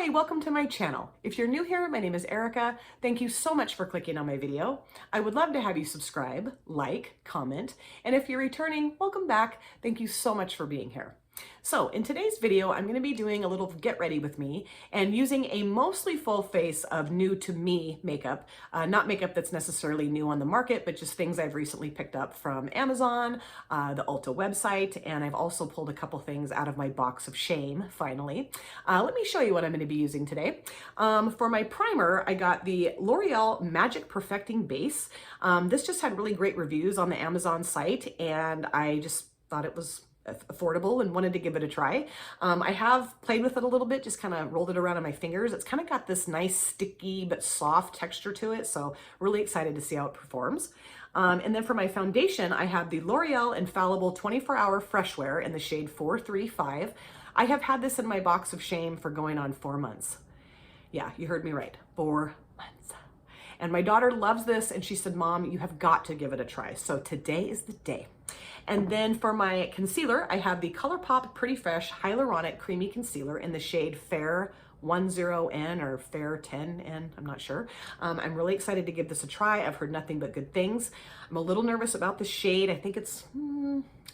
Hi, welcome to my channel. If you're new here, my name is Erica. Thank you so much for clicking on my video. I would love to have you subscribe, like, comment, and if you're returning, welcome back. Thank you so much for being here. So in today's video, I'm going to be doing a little get ready with me and using a mostly full face of new to me makeup, not makeup that's necessarily new on the market, but just things I've recently picked up from Amazon, the Ulta website, and I've also pulled a couple things out of my box of shame, finally. Let me show you what I'm going to be using today. For my primer, I got the L'Oreal Magic Perfecting Base. This just had really great reviews on the Amazon site, and I just thought it was affordable and wanted to give it a try. I have played with it a little bit, just kind of rolled it around on my fingers. It's kind of got this nice sticky but soft texture to it, so really excited to see how it performs. And then for my foundation, I have the L'Oreal Infallible 24-Hour Fresh Wear in the shade 435. I have had this in my box of shame for going on 4 months. Yeah, you heard me right, 4 months. And my daughter loves this, and she said, Mom, you have got to give it a try. So today is the day. And then for my concealer, I have the ColourPop Pretty Fresh Hyaluronic Creamy Concealer in the shade Fair 10N or Fair 10N, I'm not sure. I'm really excited to give this a try. I've heard nothing but good things. I'm a little nervous about the shade. I think it's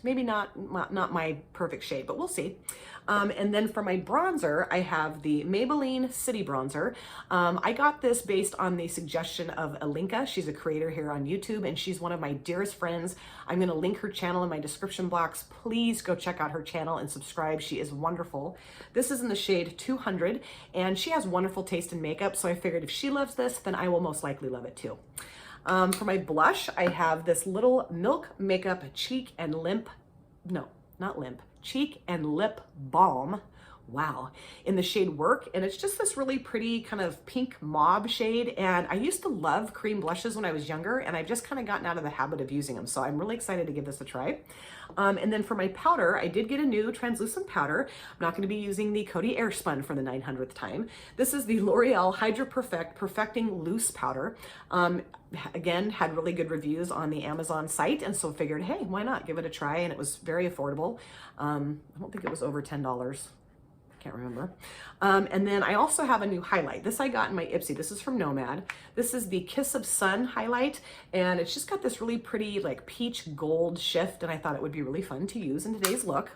maybe not my perfect shade, but we'll see. And then for my bronzer, I have the Maybelline City Bronzer. I got this based on the suggestion of Ilinca. She's a creator here on YouTube, and she's one of my dearest friends. I'm gonna link her channel in my description box. Please go check out her channel and subscribe. She is wonderful. This is in the shade 200, and she has wonderful taste in makeup, so I figured if she loves this, then I will most likely love it too. For my blush, I have this little Milk Makeup Cheek and Lip Balm. Wow, in the shade Work, and it's just this really pretty kind of pink mauve shade, and I used to love cream blushes when I was younger, and I've just kind of gotten out of the habit of using them, so I'm really excited to give this a try. And then for my powder, I did get a new translucent powder. I'm not going to be using the Coty Airspun for the 900th time. This is the L'Oreal Hydra Perfect Perfecting Loose Powder. Again, had really good reviews on the Amazon site, and so figured, hey, why not give it a try? And it was very affordable. I don't think it was over $10. Can't remember. And then I also have a new highlight. This I got in my Ipsy. This is from Nomad. This is the Kiss of Sun highlight, and it's just got this really pretty like peach gold shift, and I thought it would be really fun to use in today's look.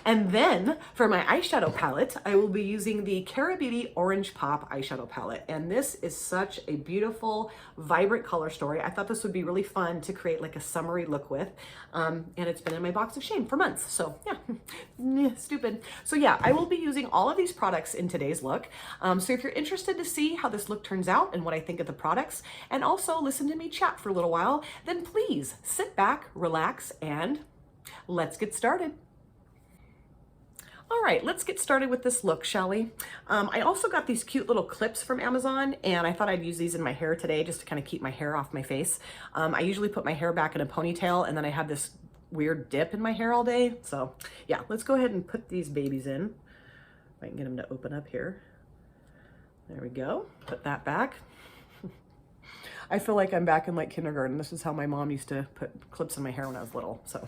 And then for my eyeshadow palette, I will be using the Cara Beauty Orange Pop eyeshadow palette, and this is such a beautiful, vibrant color story. I thought this would be really fun to create like a summery look with, and it's been in my box of shame for months, so yeah, stupid. So yeah, I will be using all of these products in today's look. So if you're interested to see how this look turns out and what I think of the products, and also listen to me chat for a little while, then please sit back, relax, and let's get started. All right, let's get started with this look, shall we? I also got these cute little clips from Amazon, and I thought I'd use these in my hair today just to kind of keep my hair off my face. I usually put my hair back in a ponytail, and then I have this weird dip in my hair all day. So yeah, let's go ahead and put these babies in. If I can get them to open up here. There we go. Put that back. I feel like I'm back in like kindergarten. This is how my mom used to put clips in my hair when I was little. So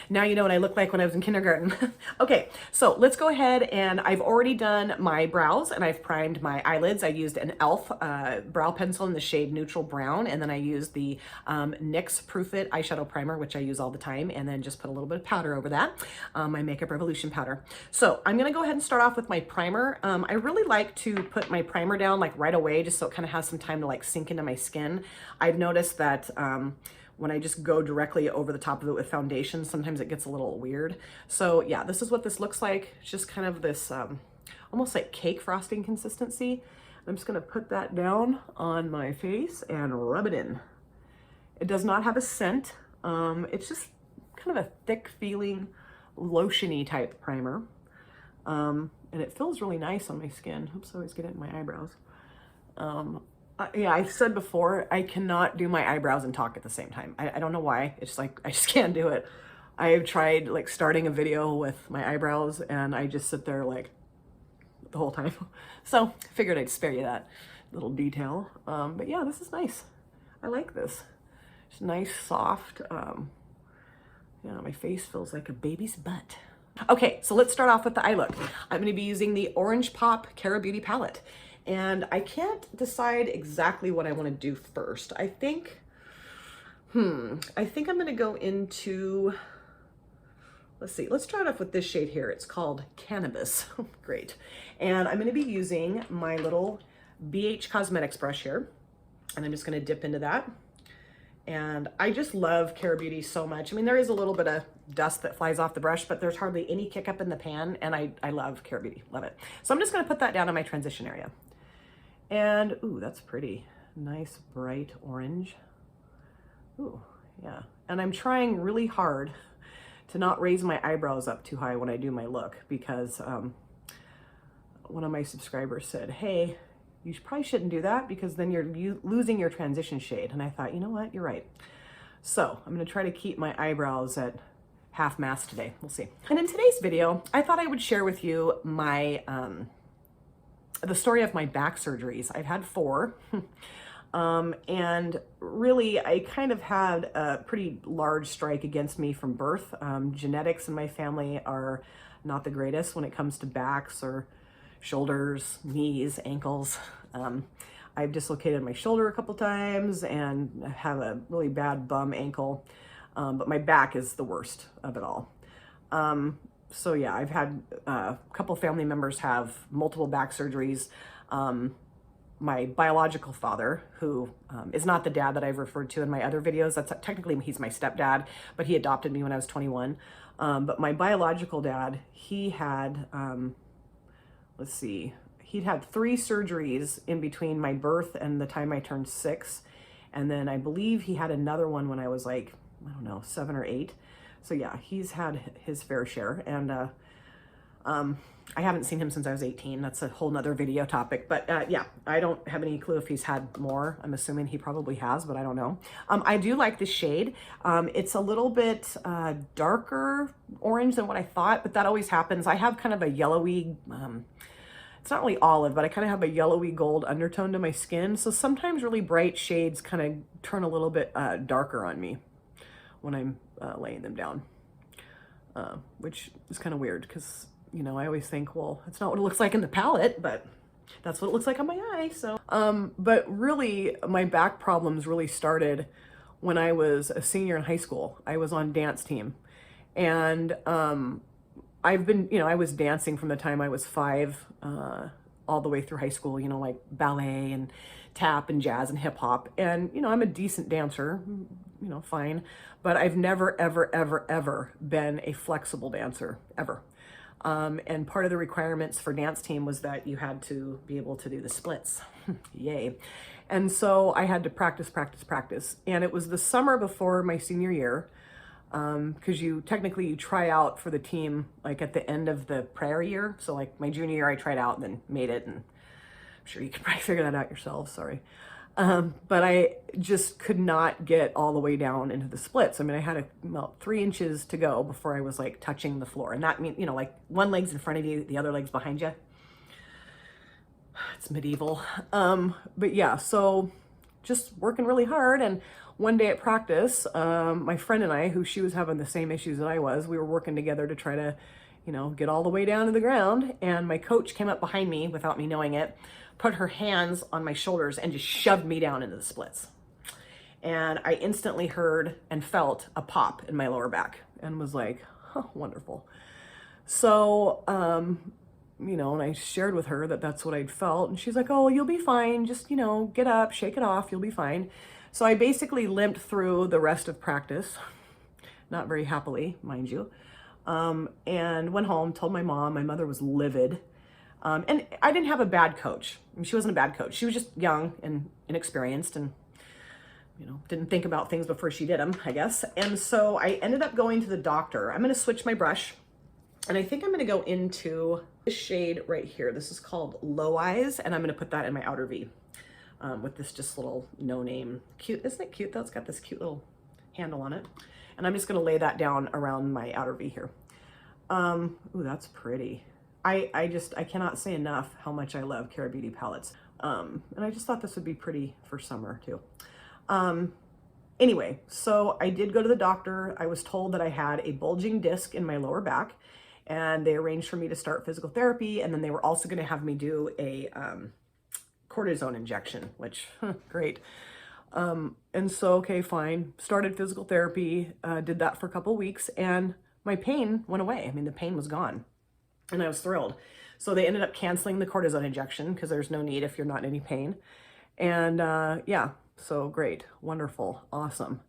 now you know what I look like when I was in kindergarten. Okay, so let's go ahead, and I've already done my brows and I've primed my eyelids. I used an e.l.f. Brow pencil in the shade Neutral Brown, and then I used the NYX Proof It eyeshadow primer, which I use all the time, and then just put a little bit of powder over that, my Makeup Revolution powder. So I'm gonna go ahead and start off with my primer. I really like to put my primer down like right away, just so it kind of has some time to like sink into my skin. I've noticed that when I just go directly over the top of it with foundation, sometimes it gets a little weird. So yeah, this is what this looks like. It's just kind of this almost like cake frosting consistency. I'm just gonna put that down on my face and rub it in. It does not have a scent. It's just kind of a thick feeling, lotiony type primer. And it feels really nice on my skin. Oops, I always get it in my eyebrows. Yeah, I've said before, I cannot do my eyebrows and talk at the same time. I don't know why. It's like, I just can't do it. I've tried like starting a video with my eyebrows, and I just sit there like the whole time. So figured I'd spare you that little detail. But yeah, this is nice. I like this. It's nice, soft. Yeah, my face feels like a baby's butt. Okay, so let's start off with the eye look. I'm gonna be using the Orange Pop Cara Beauty palette. And I can't decide exactly what I wanna do first. I think I'm gonna go into, let's see, let's start off with this shade here. It's called Cannabis. Great. And I'm gonna be using my little BH Cosmetics brush here. And I'm just gonna dip into that. And I just love Cara Beauty so much. I mean, there is a little bit of dust that flies off the brush, but there's hardly any kick up in the pan. And I love Cara Beauty, love it. So I'm just gonna put that down in my transition area. And, ooh, that's pretty. Nice, bright orange. Ooh, yeah. And I'm trying really hard to not raise my eyebrows up too high when I do my look, because one of my subscribers said, hey, you probably shouldn't do that because then you're losing your transition shade. And I thought, you know what, you're right. So I'm gonna try to keep my eyebrows at half mast today. We'll see. And in today's video, I thought I would share with you my, the story of my back surgeries. I've had 4. And really, I kind of had a pretty large strike against me from birth. Genetics in my family are not the greatest when it comes to backs or shoulders, knees, ankles. I've dislocated my shoulder a couple times and have a really bad bum ankle, but my back is the worst of it all. So yeah, I've had a couple family members have multiple back surgeries. My biological father, who is not the dad that I've referred to in my other videos, that's technically, he's my stepdad, but he adopted me when I was 21. But my biological dad, he had, let's see, he'd had 3 surgeries in between my birth and the time I turned 6. And then I believe he had another one when I was like, I don't know, 7 or 8. So yeah, he's had his fair share. And I haven't seen him since I was 18. That's a whole nother video topic. But yeah, I don't have any clue if he's had more. I'm assuming he probably has, but I don't know. I do like this shade. It's a little bit darker orange than what I thought, but that always happens. I have kind of a yellowy, it's not really olive, but I kind of have a yellowy gold undertone to my skin. So sometimes really bright shades kind of turn a little bit darker on me when I'm laying them down, which is kind of weird because, you know, I always think, well, that's not what it looks like in the palette, but that's what it looks like on my eye. So, but really my back problems really started when I was a senior in high school. I was on dance team, and I've been, you know, I was dancing from the time I was 5 all the way through high school, you know, like ballet and tap and jazz and hip hop. And, you know, I'm a decent dancer, you know, fine, but I've never, ever, ever, ever been a flexible dancer, ever. And part of the requirements for dance team was that you had to be able to do the splits. Yay. And so I had to practice. And it was the summer before my senior year, because you try out for the team like at the end of the prior year. So like my junior year, I tried out and then made it, and I'm sure you can probably figure that out yourself, sorry. But I just could not get all the way down into the splits. I mean, I had about 3 inches to go before I was like touching the floor. And that means, you know, like one leg's in front of you, the other leg's behind you. It's medieval. But yeah, so just working really hard. And one day at practice, my friend and I, who she was having the same issues that I was, we were working together to try to, you know, get all the way down to the ground. And my coach came up behind me without me knowing it, put her hands on my shoulders and just shoved me down into the splits. And I instantly heard and felt a pop in my lower back and was like, oh, wonderful. So, you know, and I shared with her that that's what I'd felt. And she's like, oh, you'll be fine. Just, you know, get up, shake it off. You'll be fine. So I basically limped through the rest of practice, not very happily, mind you, and went home, told my mom. My mother was livid. And I didn't have a bad coach. I mean, she wasn't a bad coach. She was just young and inexperienced and, you know, didn't think about things before she did them, I guess. And so I ended up going to the doctor. I'm going to switch my brush, and I think I'm going to go into this shade right here. This is called Low Eyes, and I'm going to put that in my outer V with this just little no-name. Cute, isn't it cute though? It's got this cute little handle on it. And I'm just going to lay that down around my outer V here. Ooh, that's pretty. I cannot say enough how much I love Cara Beauty palettes. And I just thought this would be pretty for summer too. Anyway, so I did go to the doctor. I was told that I had a bulging disc in my lower back, and they arranged for me to start physical therapy. And then they were also going to have me do a cortisone injection, which great. And so, okay, fine. Started physical therapy, did that for a couple weeks, and my pain went away. I mean, the pain was gone, and I was thrilled. So they ended up canceling the cortisone injection because there's no need if you're not in any pain. And yeah, so great, wonderful, awesome.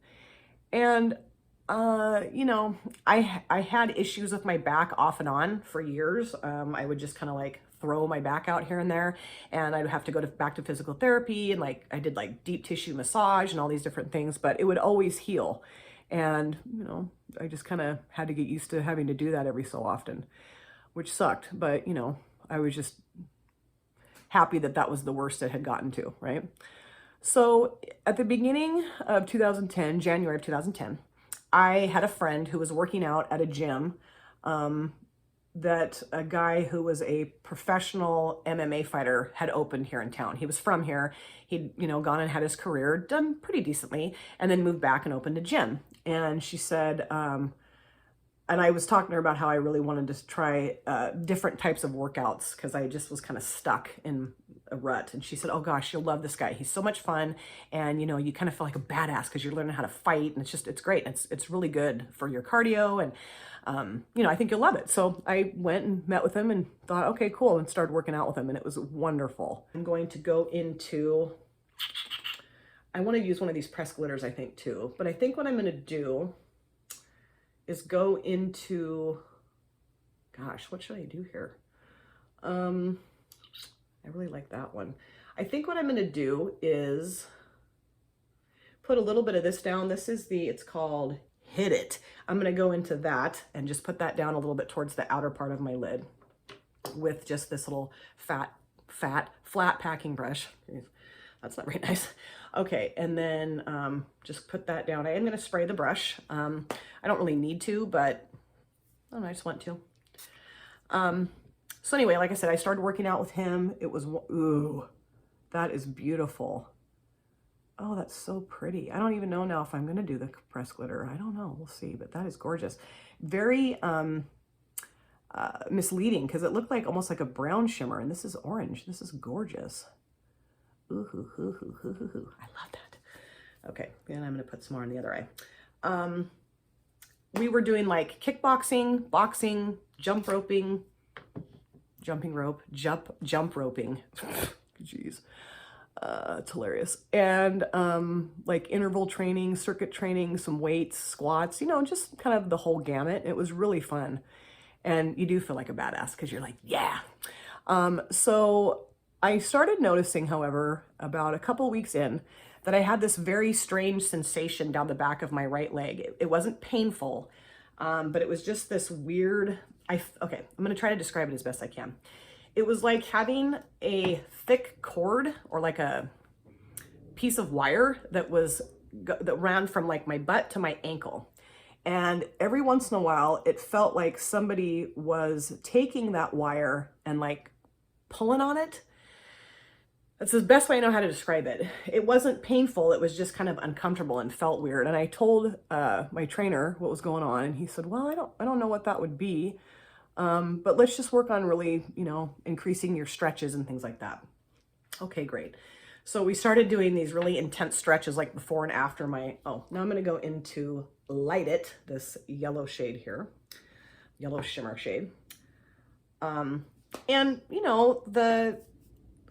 And you know, I had issues with my back off and on for years. I would just kind of like throw my back out here and there, and I'd have to go back to physical therapy, and like I did like deep tissue massage and all these different things, but it would always heal. And you know, I just kind of had to get used to having to do that every so often, which sucked. But you know, I was just happy that that was the worst it had gotten to, right? So at the beginning of 2010, January of 2010, I had a friend who was working out at a gym that a guy who was a professional MMA fighter had opened here in town. He was from here. He'd, you know, gone and had his career done pretty decently, and then moved back and opened a gym. And she said, and I was talking to her about how I really wanted to try different types of workouts because I just was kind of stuck in a rut. And she said, oh gosh, you'll love this guy. He's so much fun. And, you know, you kind of feel like a badass because you're learning how to fight. And it's great. It's really good for your cardio. And, you know, I think you'll love it. So I went and met with him and thought, okay, cool. And started working out with him. And it was wonderful. I'm going to go into, I want to use one of these press glitters, I think too. But I think what I'm going to do is go into, gosh, what should I do here? I really like that one. I think what I'm going to do is put a little bit of this down. This is it's called Hit It. I'm going to go into that and just put that down a little bit towards the outer part of my lid with just this little flat packing brush. That's not very nice. Okay, and then just put that down. I am going to spray the brush. I don't really need to, but I just want to. So anyway, like I said, I started working out with him. It was, ooh, that is beautiful. Oh, that's so pretty. I don't even know now if I'm going to do the press glitter. I don't know. We'll see, but that is gorgeous. Very misleading because it looked like almost like a brown shimmer, and this is orange. This is gorgeous. Ooh, I love that. Okay, and I'm going to put some more on the other eye. We were doing like kickboxing, boxing, jump roping, jumping rope, jump roping. Jeez. It's hilarious. And like interval training, circuit training, some weights, squats, you know, just kind of the whole gamut. It was really fun. And you do feel like a badass because you're like, yeah. So I started noticing, however, about a couple weeks in, that I had this very strange sensation down the back of my right leg. It wasn't painful, but it was just this weird, okay, I'm gonna try to describe it as best I can. It was like having a thick cord or like a piece of wire that ran from like my butt to my ankle. And every once in a while, it felt like somebody was taking that wire and like pulling on it. That's the best way I know how to describe it. It wasn't painful. It was just kind of uncomfortable and felt weird. And I told my trainer what was going on, and he said, well, I don't know what that would be. But let's just work on really, you know, increasing your stretches and things like that. Okay, great. So we started doing these really intense stretches like before and after my, now I'm going to go into Light It, this yellow shade here, yellow shimmer shade. And, you know, the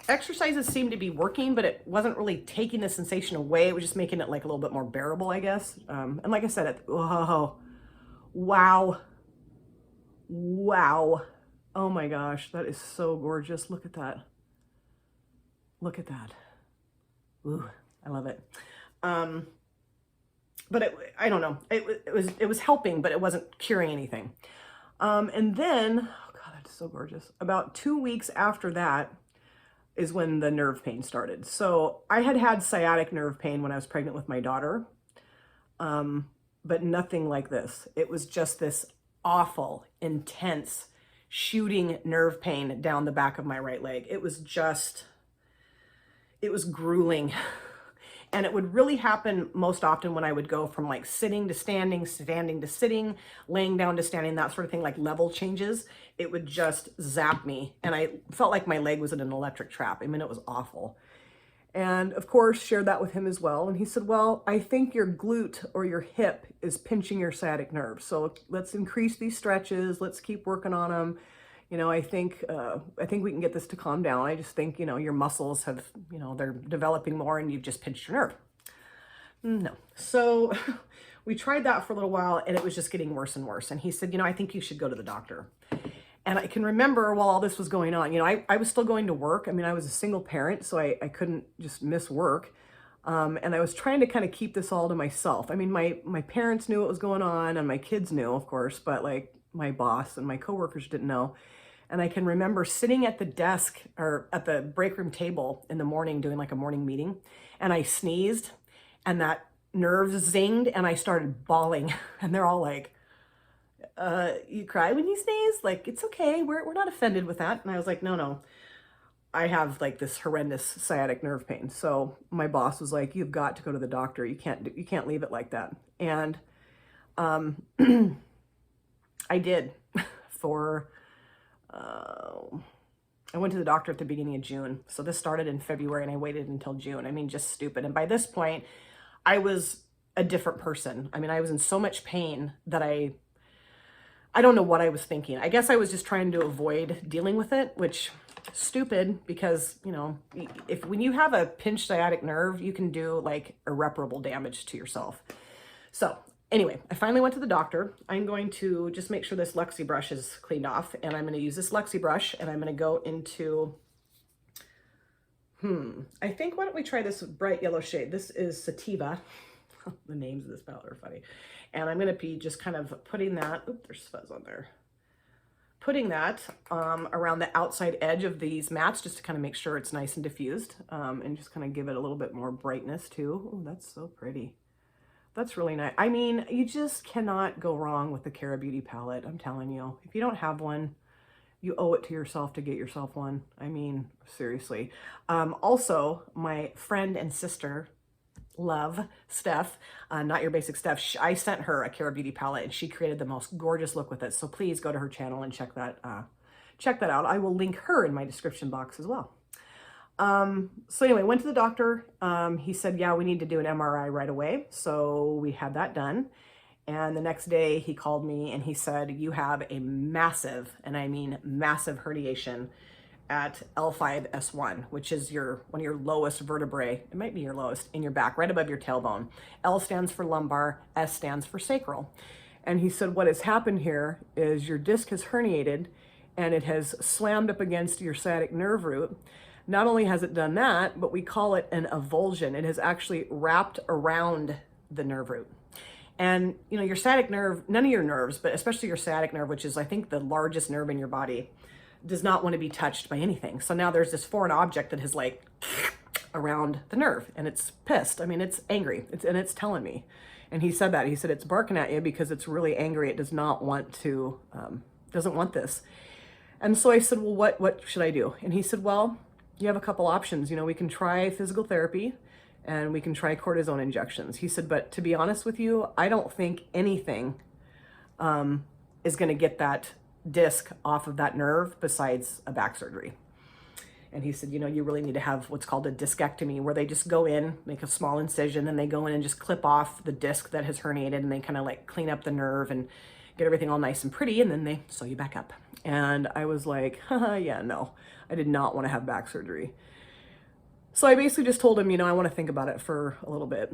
exercises seemed to be working, but it wasn't really taking the sensation away. It was just making it like a little bit more bearable, I guess. And like I said, wow. Wow. Oh my gosh, that is so gorgeous. Look at that. Look at that. Ooh, I love it. But I don't know. It was helping, but it wasn't curing anything. And then, oh God, that's so gorgeous. About 2 weeks after that is when the nerve pain started. So I had sciatic nerve pain when I was pregnant with my daughter, but nothing like this. It was just this awful, intense, shooting nerve pain down the back of my right leg. It was grueling. And it would really happen most often when I would go from like sitting to standing, standing to sitting, laying down to standing, that sort of thing, like level changes. It would just zap me. And I felt like my leg was in an electric trap. I mean, it was awful. And of course, shared that with him as well. And he said, well, I think your glute or your hip is pinching your sciatic nerve. So let's increase these stretches. Let's keep working on them. You know, I think we can get this to calm down. I just think, you know, your muscles have, you know, they're developing more and you've just pinched your nerve. No. So we tried that for a little while and it was just getting worse and worse. And he said, you know, I think you should go to the doctor. And I can remember while all this was going on, you know, I was still going to work. I mean, I was a single parent, so I couldn't just miss work. And I was trying to kind of keep this all to myself. I mean, my parents knew what was going on and my kids knew, of course, but like my boss and my coworkers didn't know. And I can remember sitting at the desk or at the break room table in the morning doing like a morning meeting, and I sneezed and that nerve zinged and I started bawling. And they're all like, you cry when you sneeze? Like, it's okay. We're not offended with that. And I was like, no, I have like this horrendous sciatic nerve pain. So my boss was like, you've got to go to the doctor. You can't leave it like that. And, I did for, I went to the doctor at the beginning of June. So this started in February and I waited until June. I mean, just stupid. And by this point I was a different person. I mean, I was in so much pain that I don't know what I was thinking. I guess I was just trying to avoid dealing with it, which stupid because, you know, when you have a pinched sciatic nerve, you can do like irreparable damage to yourself. So anyway, I finally went to the doctor. I'm going to just make sure this Lexi brush is cleaned off, and I'm going to use this Lexi brush and I'm going to go into, I think, why don't we try this bright yellow shade? This is Sativa. The names of this palette are funny. And I'm going to be just kind of putting that, oops, there's fuzz on there. Putting that around the outside edge of these mats just to kind of make sure it's nice and diffused, and just kind of give it a little bit more brightness too. Oh, that's so pretty. That's really nice. I mean, you just cannot go wrong with the Cara Beauty palette. I'm telling you, if you don't have one, you owe it to yourself to get yourself one. I mean, seriously. Also, my friend and sister, love, Steph, Not Your Basic Steph, I sent her a Cara Beauty palette and she created the most gorgeous look with it. So please go to her channel and check that out. I will link her in my description box as well. So anyway, went to the doctor. He said, yeah, we need to do an MRI right away. So we had that done. And the next day he called me and he said, you have a massive, and I mean massive, herniation at L5-S1, which is one of your lowest vertebrae. It might be your lowest in your back, right above your tailbone. L stands for lumbar, S stands for sacral. And he said, what has happened here is your disc has herniated and it has slammed up against your sciatic nerve root. Not only has it done that, but we call it an avulsion. It has actually wrapped around the nerve root. And, you know, your sciatic nerve, none of your nerves, but especially your sciatic nerve, which is, I think, the largest nerve in your body, does not want to be touched by anything. So now there's this foreign object that has like around the nerve and it's pissed. I mean, it's angry. It's telling me. And he said that. He said, it's barking at you because it's really angry. It does not want to, doesn't want this. And so I said, well, what should I do? And he said, well, you have a couple options. You know, we can try physical therapy and we can try cortisone injections. He said, but to be honest with you, I don't think anything is going to get that disc off of that nerve besides a back surgery. And he said, you know, you really need to have what's called a discectomy, where they just go in, make a small incision, and they go in and just clip off the disc that has herniated, and they kind of like clean up the nerve and get everything all nice and pretty, and then they sew you back up. And I was like, yeah, no, I did not want to have back surgery. So I basically just told him, you know, I want to think about it for a little bit.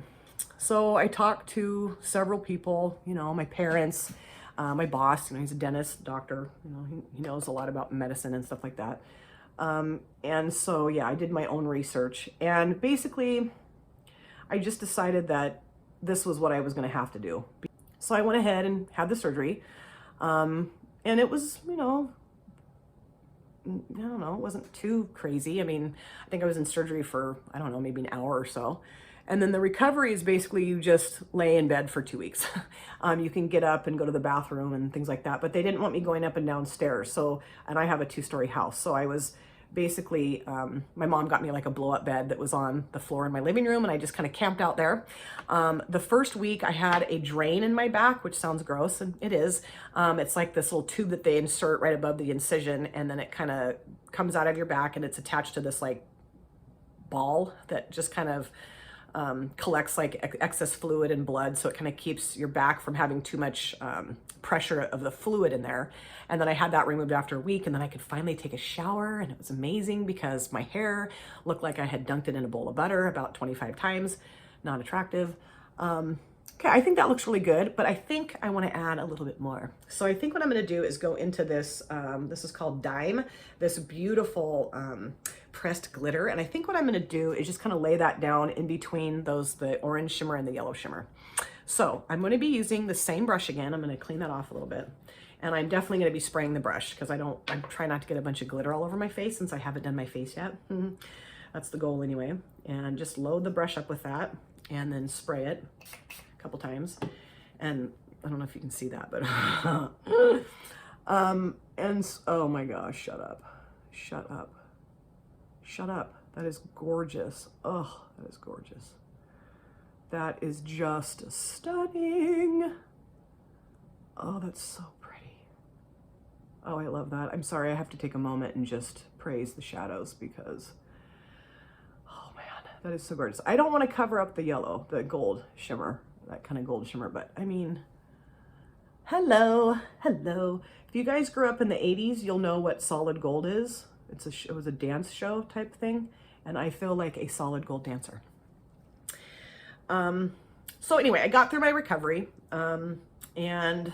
So I talked to several people, you know, my parents, my boss, you know, he's a dentist, doctor, you know, he knows a lot about medicine and stuff like that. And so, yeah, I did my own research, and basically I just decided that this was what I was going to have to do. So I went ahead and had the surgery. And it was, you know, I don't know, it wasn't too crazy. I mean, I think I was in surgery for, I don't know, maybe an hour or so. And then the recovery is basically you just lay in bed for 2 weeks. You can get up and go to the bathroom and things like that, but they didn't want me going up and down stairs. So, and I have a 2-story house. So I was basically, my mom got me like a blow-up bed that was on the floor in my living room, and I just kind of camped out there. The first week I had a drain in my back, which sounds gross, and it is. It's like this little tube that they insert right above the incision, and then it kind of comes out of your back, and it's attached to this like ball that just kind of collects like excess fluid and blood, so it kind of keeps your back from having too much pressure of the fluid in there. And then I had that removed after a week, and then I could finally take a shower, and it was amazing because my hair looked like I had dunked it in a bowl of butter about 25 times. Not attractive. Okay, I think that looks really good, but I think I want to add a little bit more. So I think what I'm going to do is go into this, this is called Dime, this beautiful pressed glitter. And I think what I'm going to do is just kind of lay that down in between the orange shimmer and the yellow shimmer. So I'm going to be using the same brush again. I'm going to clean that off a little bit. And I'm definitely going to be spraying the brush because I try not to get a bunch of glitter all over my face since I haven't done my face yet. That's the goal anyway. And just load the brush up with that and then spray it a couple times. And I don't know if you can see that, but and oh my gosh, shut up. Shut up. Shut up. That is gorgeous. Oh, that is gorgeous. That is just stunning. Oh, that's so pretty. Oh, I love that. I'm sorry, I have to take a moment and just praise the shadows because, oh man, that is so gorgeous. I don't want to cover up the yellow, the gold shimmer, that kind of gold shimmer, but I mean, hello, hello. If you guys grew up in the 80s, you'll know what solid gold is. It was a dance show type thing, and I feel like a solid gold dancer. So anyway, I got through my recovery, and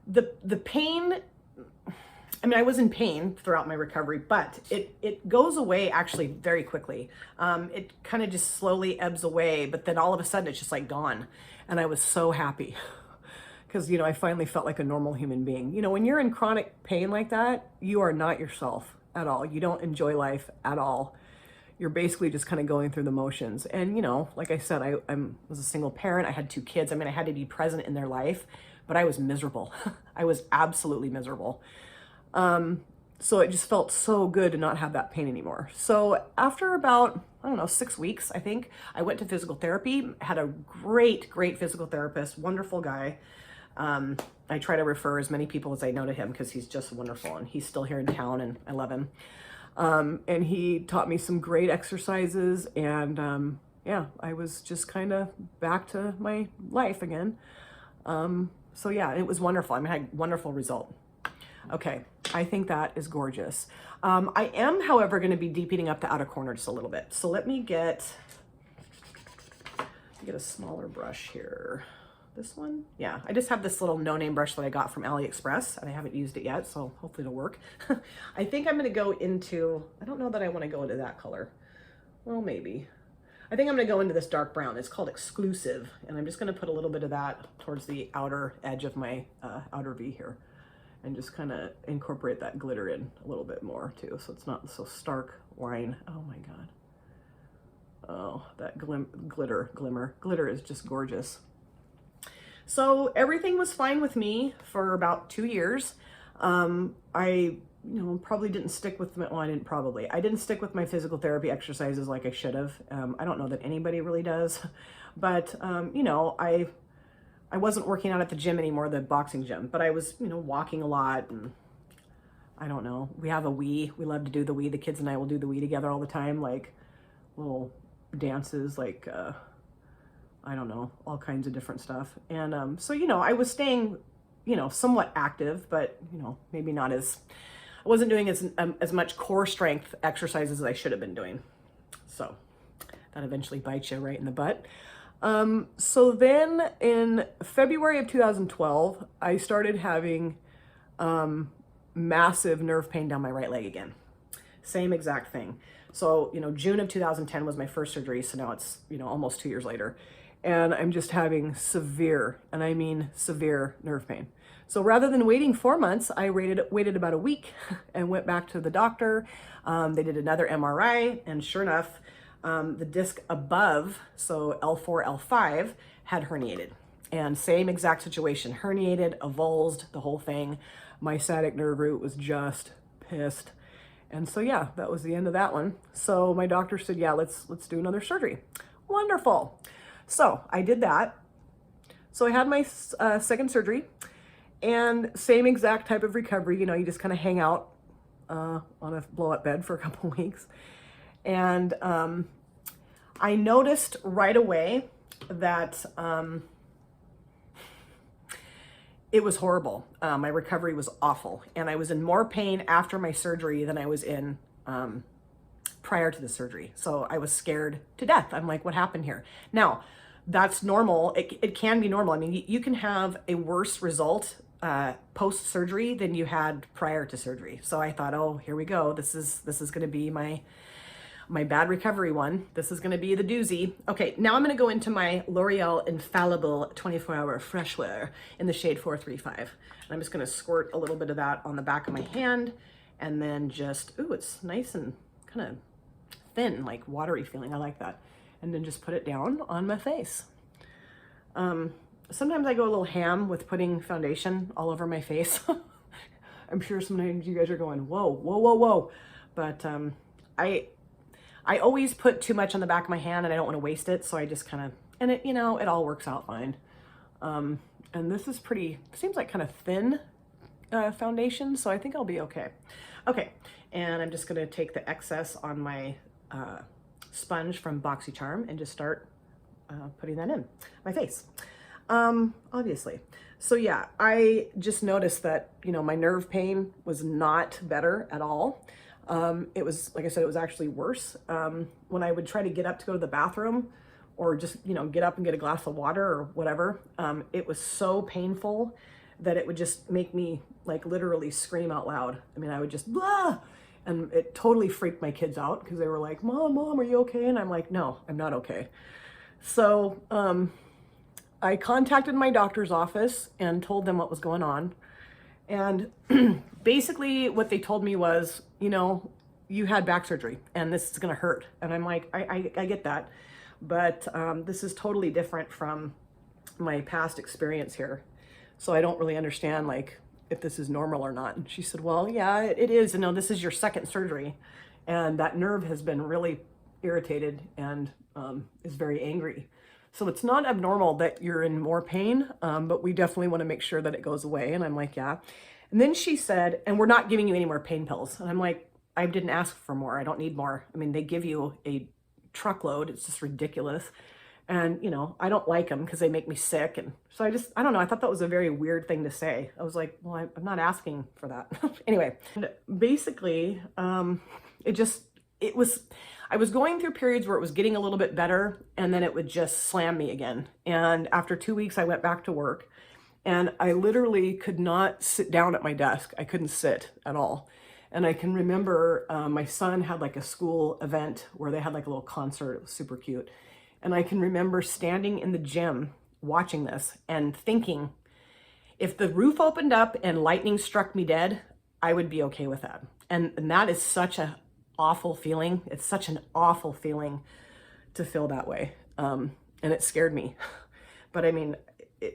the pain, I mean, I was in pain throughout my recovery, but it goes away actually very quickly. It kind of just slowly ebbs away, but then all of a sudden it's just like gone. And I was so happy because, you know, I finally felt like a normal human being. You know, when you're in chronic pain like that, you are not yourself at all. You don't enjoy life at all. You're basically just kind of going through the motions. And, you know, like I said, I was a single parent. I had 2 kids. I mean, I had to be present in their life, but I was miserable. I was absolutely miserable. So it just felt so good to not have that pain anymore. So after about, I don't know, 6 weeks, I think, I went to physical therapy, had a great physical therapist, wonderful guy. I try to refer as many people as I know to him because he's just wonderful, and he's still here in town, and I love him. And he taught me some great exercises, and yeah, I was just kind of back to my life again. So yeah, it was wonderful. I mean, I had a wonderful result. Okay, I think that is gorgeous. I am, however, going to be deepening up the outer corner just a little bit. So let me get a smaller brush here. This one? Yeah, I just have this little no-name brush that I got from AliExpress, and I haven't used it yet, so hopefully it'll work. I think I'm going to go into, I don't know that I want to go into that color. Well, maybe. I think I'm going to go into this dark brown. It's called Exclusive, and I'm just going to put a little bit of that towards the outer edge of my outer V here, and just kind of incorporate that glitter in a little bit more too, so it's not so stark line. Oh my God. Oh, that glitter is just gorgeous. So everything was fine with me for about 2 years. I, probably didn't stick with I didn't stick with my physical therapy exercises like I should have. I don't know that anybody really does, but, I wasn't working out at the gym anymore, the boxing gym, but I was, walking a lot, and I don't know. We have a Wii. We love to do the Wii. The kids and I will do the Wii together all the time, like little dances, like, I don't know, all kinds of different stuff. And so, I was staying, somewhat active, but, maybe not I wasn't doing as much core strength exercises as I should have been doing. So that eventually bites you right in the butt. So then in February of 2012, I started having massive nerve pain down my right leg again. Same exact thing. So, June of 2010 was my first surgery. So now it's, almost 2 years later. And I'm just having severe, and I mean severe, nerve pain. So rather than waiting 4 months, I waited about a week and went back to the doctor. They did another MRI, and sure enough, the disc above, so L4, L5, had herniated. And same exact situation, herniated, avulsed, the whole thing. My sciatic nerve root was just pissed. And so yeah, that was the end of that one. So my doctor said, yeah, let's do another surgery. Wonderful. So I did that. So I had my second surgery, and same exact type of recovery. You know, you just kind of hang out on a blow-up bed for a couple weeks. And I noticed right away that it was horrible. My recovery was awful, and I was in more pain after my surgery than I was in prior to the surgery. So I was scared to death. I'm like, what happened here? Now, that's normal. It can be normal. I mean, you can have a worse result post-surgery than you had prior to surgery. So I thought, oh, here we go. This is going to be my bad recovery one. This is going to be the doozy. Okay, now I'm going to go into my L'Oreal Infallible 24-hour fresh wear in the shade 435. And I'm just going to squirt a little bit of that on the back of my hand, and then just, ooh, it's nice and kind of thin, like watery feeling. I like that. And then just put it down on my face. Sometimes I go a little ham with putting foundation all over my face. I'm sure sometimes you guys are going, whoa, whoa, whoa, whoa. But I always put too much on the back of my hand, and I don't want to waste it. So I just kind of, and it, you know, it all works out fine. And this is pretty, seems like kind of thin foundation. So I think I'll be okay. Okay. And I'm just going to take the excess on my sponge from BoxyCharm and just start putting that in my face. Obviously. So yeah, I just noticed that, you know, my nerve pain was not better at all. It was, like I said, it was actually worse. When I would try to get up to go to the bathroom, or just, you know, get up and get a glass of water or whatever, it was so painful that it would just make me like literally scream out loud. I mean, I would just, blah! And it totally freaked my kids out because they were like, Mom, are you okay? And I'm like, no, I'm not okay. So I contacted my doctor's office and told them what was going on. And basically what they told me was, you know, you had back surgery and this is going to hurt. And I'm like, I get that. But this is totally different from my past experience here. So I don't really understand, like, if this is normal or not. And she said, well, yeah, it is. And no, this is your second surgery. And that nerve has been really irritated and is very angry. So it's not abnormal that you're in more pain, but we definitely want to make sure that it goes away. And I'm like, yeah. And then she said, and we're not giving you any more pain pills. And I'm like, I didn't ask for more. I don't need more. I mean, they give you a truckload. It's just ridiculous. And, you know, I don't like them because they make me sick. And so I don't know. I thought that was a very weird thing to say. I was like, well, I'm not asking for that. Anyway, and basically, I was going through periods where it was getting a little bit better, and then it would just slam me again. And after 2 weeks, I went back to work, and I literally could not sit down at my desk. I couldn't sit at all. And I can remember my son had like a school event where they had like a little concert. It was super cute. And I can remember standing in the gym watching this and thinking, if the roof opened up and lightning struck me dead, I would be okay with that. And that is such an awful feeling. It's such an awful feeling to feel that way. And it scared me. But I mean,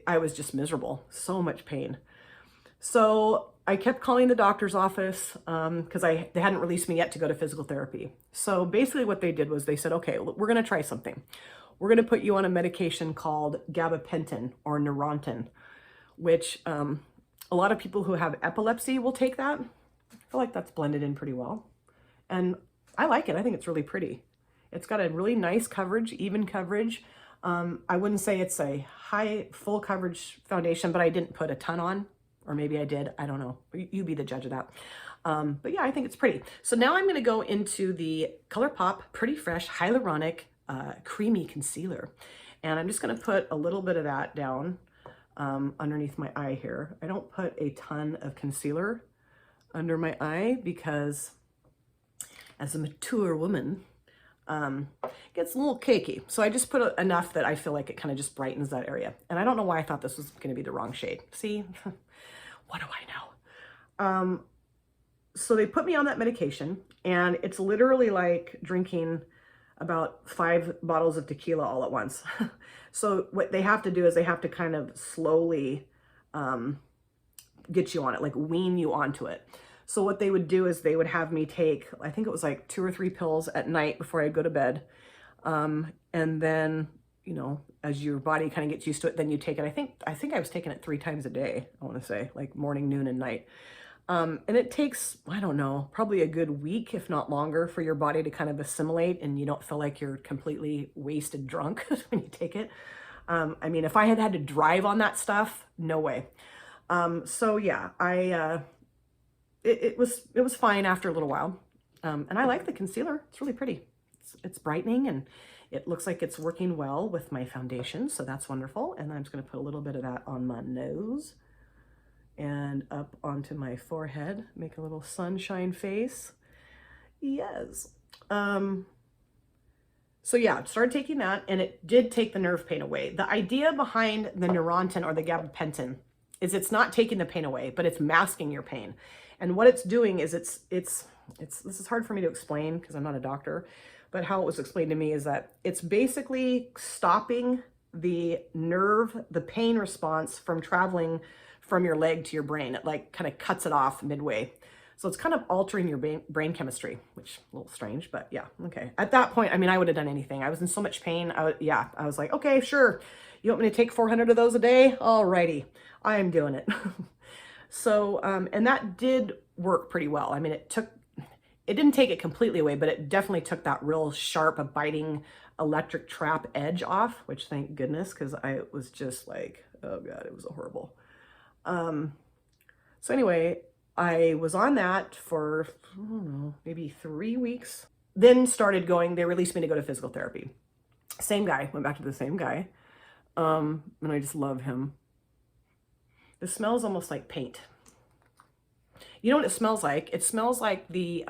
I was just miserable, so much pain. So I kept calling the doctor's office because they hadn't released me yet to go to physical therapy. So basically what they did was they said, okay, we're going to try something. We're going to put you on a medication called gabapentin or Neurontin, which a lot of people who have epilepsy will take that. I feel like that's blended in pretty well. And I like it. I think it's really pretty. It's got a really nice coverage, even coverage. I wouldn't say it's a high full coverage foundation, but I didn't put a ton on. Or maybe I did. I don't know. You be the judge of that. But yeah, I think it's pretty. So now I'm going to go into the ColourPop Pretty Fresh Hyaluronic Creamy Concealer. And I'm just going to put a little bit of that down underneath my eye here. I don't put a ton of concealer under my eye because as a mature woman, it gets a little cakey. So I just put enough that I feel like it kind of just brightens that area. And I don't know why I thought this was going to be the wrong shade. See? What do I know? So they put me on that medication, and it's literally like drinking about 5 bottles of tequila all at once. So what they have to do is they have to kind of slowly get you on it, like wean you onto it. So what they would do is they would have me take, I think it was like 2 or 3 pills at night before I'd go to bed. And then, you know, as your body kind of gets used to it, then you take it. I think I was taking it 3 times a day, I want to say, like morning, noon, and night. And it takes, I don't know, probably a good week, if not longer, for your body to kind of assimilate and you don't feel like you're completely wasted drunk when you take it. I mean, if I had had to drive on that stuff, no way. So yeah, it was fine after a little while. And I like the concealer. It's really pretty. It's brightening and it looks like it's working well with my foundation. So that's wonderful. And I'm just going to put a little bit of that on my nose and up onto my forehead, make a little sunshine face. Yes. So yeah, started taking that and it did take the nerve pain away. The idea behind the Neurontin or the gabapentin is it's not taking the pain away, but it's masking your pain. And what it's doing is it's this is hard for me to explain because I'm not a doctor, but how it was explained to me is that it's basically stopping the nerve, the pain response from traveling from your leg to your brain. It like kind of cuts it off midway. So it's kind of altering your brain chemistry, which is a little strange, but yeah, okay. At that point, I mean, I would have done anything. I was in so much pain. I was like, okay, sure. You want me to take 400 of those a day? Alrighty, I am doing it. So, and that did work pretty well. I mean, it didn't take it completely away, but it definitely took that real sharp, biting electric trap edge off, which thank goodness, because I was just like, oh God, it was horrible. So anyway, I was on that for, I don't know, maybe 3 weeks. Then started going, they released me to go to physical therapy. Same guy, went back to the same guy. And I just love him. It smells almost like paint. You know what it smells like? It smells like the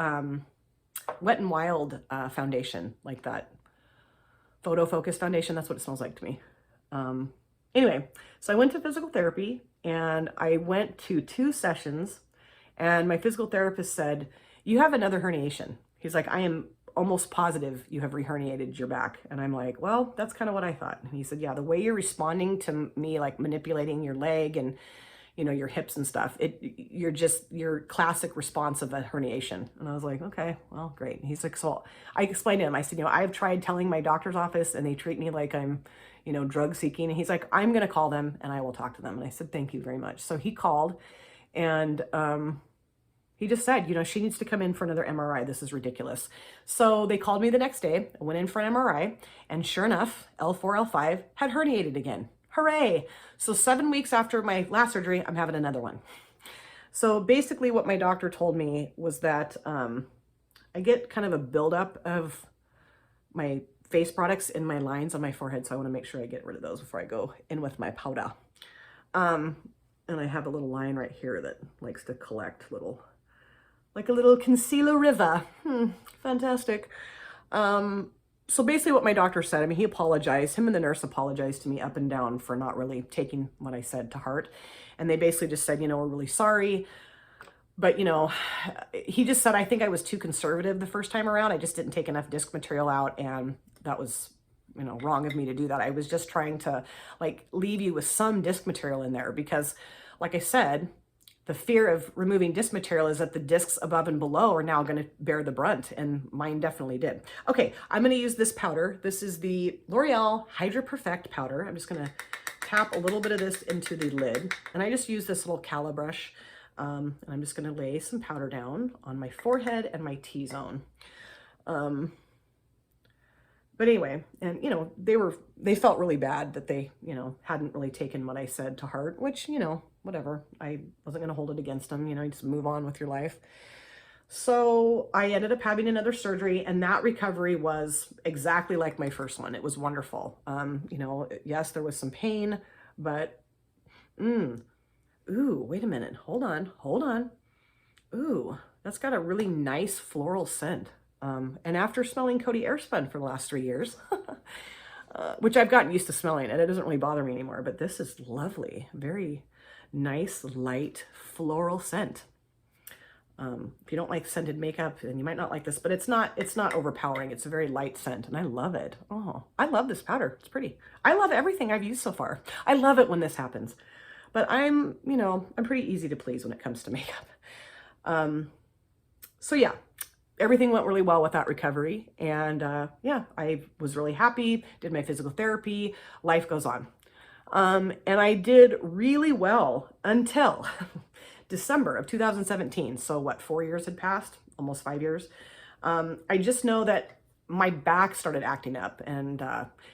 Wet n Wild foundation, like that Photo Focus foundation. That's what it smells like to me. Anyway, so I went to physical therapy and I went to 2 sessions and my physical therapist said, you have another herniation. He's like, I am almost positive you have reherniated your back. And I'm like, well, that's kind of what I thought. And he said, yeah, the way you're responding to me, like manipulating your leg and, you know, your hips and stuff, you're just your classic response of a herniation. And I was like, okay, well, great. And he's like, so I explained to him, I said, you know, I've tried telling my doctor's office and they treat me like I'm, you know, drug seeking. And he's like, I'm going to call them and I will talk to them. And I said, thank you very much. So he called and, he just said, you know, she needs to come in for another MRI. This is ridiculous. So they called me the next day. I went in for an MRI and sure enough, L4, L5 had herniated again. Hooray. So 7 weeks after my last surgery, I'm having another one. So basically what my doctor told me was that I get kind of a buildup of my face products in my lines on my forehead. So I want to make sure I get rid of those before I go in with my powder. And I have a little line right here that likes to collect like a little concealer river. Fantastic. So basically what my doctor said, I mean, he apologized, him and the nurse apologized to me up and down for not really taking what I said to heart. And they basically just said, you know, we're really sorry. But, you know, he just said, I think I was too conservative the first time around. I just didn't take enough disc material out. And that was, you know, wrong of me to do that. I was just trying to like leave you with some disc material in there because like I said, the fear of removing disc material is that the discs above and below are now going to bear the brunt, and mine definitely did. Okay, I'm going to use this powder. This is the L'Oreal Hydra Perfect powder. I'm just going to tap a little bit of this into the lid, and I just use this little cala brush, and I'm just going to lay some powder down on my forehead and my T-zone. But anyway, and you know, they felt really bad that they, you know, hadn't really taken what I said to heart, which, you know, whatever. I wasn't going to hold it against them, you know, you just move on with your life. So I ended up having another surgery and that recovery was exactly like my first one. It was wonderful. You know, yes, there was some pain, but, ooh, wait a minute. Hold on. Ooh, that's got a really nice floral scent. And after smelling Coty Airspun for the last 3 years, which I've gotten used to smelling and it doesn't really bother me anymore, but this is lovely. Very nice, light, floral scent. If you don't like scented makeup, then you might not like this, but it's not overpowering. It's a very light scent and I love it. Oh, I love this powder. It's pretty. I love everything I've used so far. I love it when this happens, but I'm, you know, I'm pretty easy to please when it comes to makeup. So yeah, everything went really well with that recovery. And yeah, I was really happy, did my physical therapy, life goes on. And I did really well until December of 2017. So what, 4 years had passed, almost 5 years. I just know that my back started acting up. And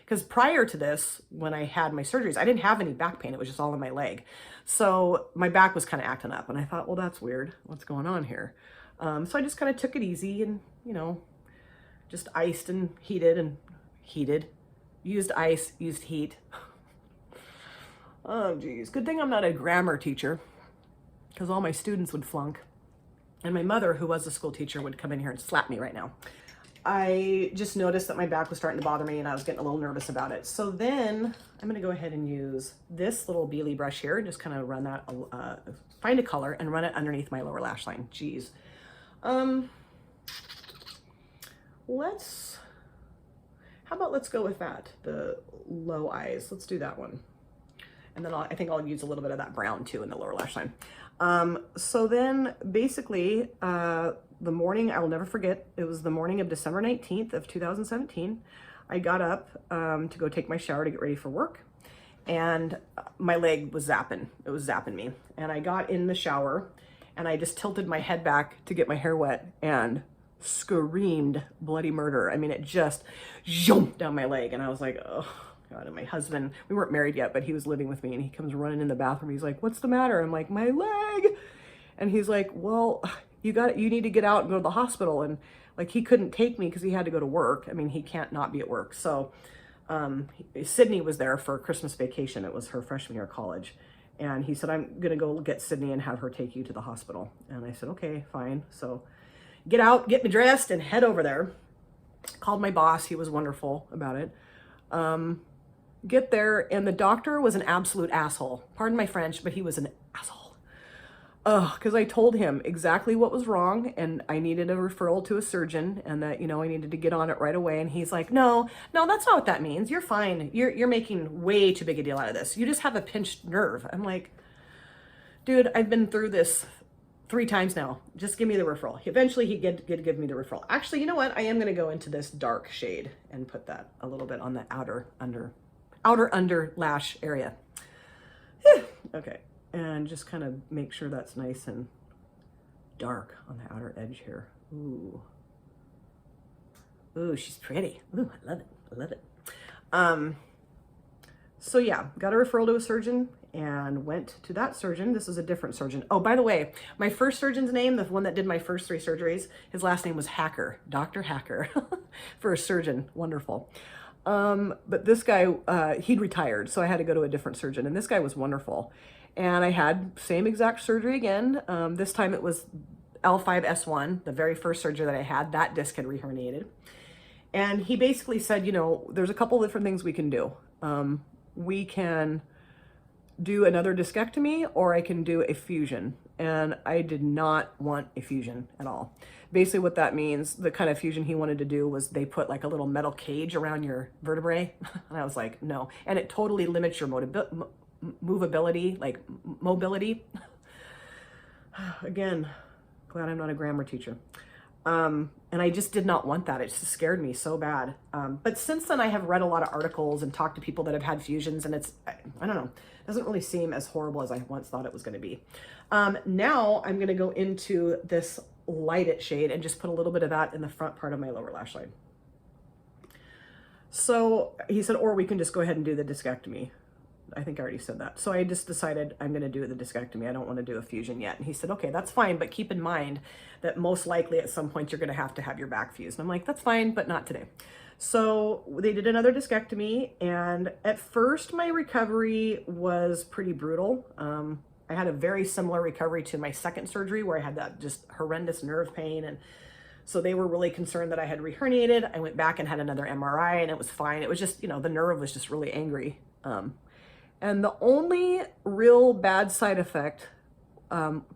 because prior to this, when I had my surgeries, I didn't have any back pain. It was just all in my leg. So my back was kind of acting up. And I thought, well, that's weird. What's going on here? So I just kind of took it easy and, you know, just iced and heated, used ice, used heat. Oh, geez. Good thing I'm not a grammar teacher, because all my students would flunk. And my mother, who was a school teacher, would come in here and slap me right now. I just noticed that my back was starting to bother me and I was getting a little nervous about it. So then I'm going to go ahead and use this little Beely brush here and just kind of run that, find a color and run it underneath my lower lash line. Geez. How about let's go with that, the low eyes. Let's do that one. And then I think I'll use a little bit of that brown too in the lower lash line. So then basically, the morning, I will never forget, it was the morning of December 19th of 2017. I got up to go take my shower to get ready for work. And my leg was zapping. It was zapping me. And I got in the shower and I just tilted my head back to get my hair wet and screamed bloody murder. I mean, it just jumped down my leg. And I was like, oh God. And my husband, we weren't married yet, but he was living with me and he comes running in the bathroom. He's like, what's the matter? I'm like, my leg. And he's like, well, you need to get out and go to the hospital. And like, he couldn't take me because he had to go to work. I mean, he can't not be at work. So Sydney was there for Christmas vacation. It was her freshman year of college. And he said, I'm going to go get Sydney and have her take you to the hospital. And I said, okay, fine. So get out, get me dressed and head over there. Called my boss. He was wonderful about it. Get there, and the doctor was an absolute asshole. Pardon my French, but he was an asshole. Because I told him exactly what was wrong, and I needed a referral to a surgeon, and that, you know, I needed to get on it right away. And he's like, no, that's not what that means. You're fine. You're making way too big a deal out of this. You just have a pinched nerve. I'm like, dude, I've been through this 3 times now. Just give me the referral. Eventually he did give me the referral. Actually, you know what? I am going to go into this dark shade and put that a little bit on the outer under lash area. Okay. And just kind of make sure that's nice and dark on the outer edge here. Ooh. Ooh, she's pretty. Ooh, I love it. I love it. So yeah, got a referral to a surgeon and went to that surgeon. This is a different surgeon. Oh, by the way, my first surgeon's name, the one that did my first 3 surgeries, his last name was Hacker, Dr. Hacker, for a surgeon. Wonderful. But this guy, he'd retired, so I had to go to a different surgeon, and this guy was wonderful. And I had same exact surgery again. This time it was L5-S1, the very first surgery that I had. That disc had reherniated. And he basically said, you know, there's a couple different things we can do. We can do another discectomy, or I can do a fusion. And I did not want a fusion at all. Basically what that means, the kind of fusion he wanted to do was they put like a little metal cage around your vertebrae. And I was like, no. And it totally limits your movability, like mobility. Again, glad I'm not a grammar teacher. And I just did not want that. It just scared me so bad. But since then I have read a lot of articles and talked to people that have had fusions, and it's, I don't know, it doesn't really seem as horrible as I once thought it was going to be. Now I'm going to go into this lighted shade and just put a little bit of that in the front part of my lower lash line. So he said, or we can just go ahead and do the discectomy. I think I already said that. So I just decided I'm going to do the discectomy. I don't want to do a fusion yet. And he said, okay, that's fine. But keep in mind that most likely at some point you're going to have your back fused. And I'm like, that's fine, but not today. So they did another discectomy. And at first my recovery was pretty brutal. I had a very similar recovery to my second surgery where I had that just horrendous nerve pain. And so they were really concerned that I had reherniated. I went back and had another MRI and it was fine. It was just, you know, the nerve was just really angry. And the only real bad side effect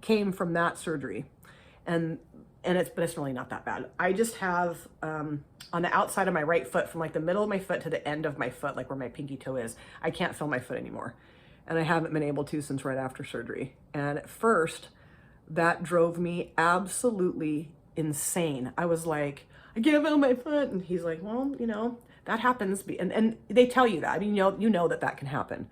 came from that surgery. But it's really not that bad. I just have, on the outside of my right foot, from like the middle of my foot to the end of my foot, like where my pinky toe is, I can't feel my foot anymore. And I haven't been able to since right after surgery. And at first, that drove me absolutely insane. I was like, I can't feel my foot. And he's like, well, you know, that happens. And they tell you that. I mean, you know that that can happen.